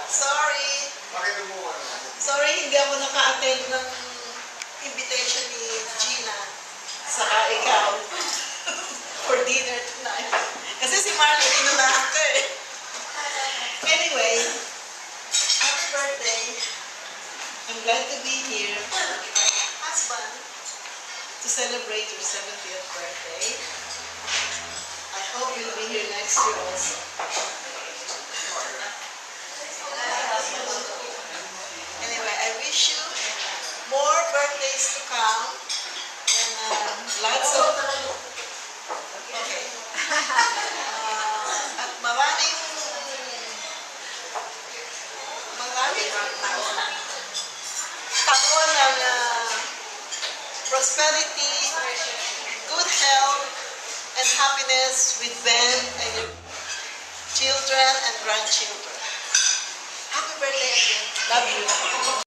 Sorry. Sorry, hindi ako naka-attend ng invitation ni Gina. Saka ikaw. For dinner tonight. Kasi si Marlon inunahan ko eh. Anyway, happy birthday. I'm glad to be here. Husband, to celebrate your 70th birthday. I hope you'll be here next year also. Anyway, I wish you more birthdays to come and lots of at maraming taon ng prosperity, good health, and happiness with Ben and your children and grandchildren. Happy birthday again. Love you.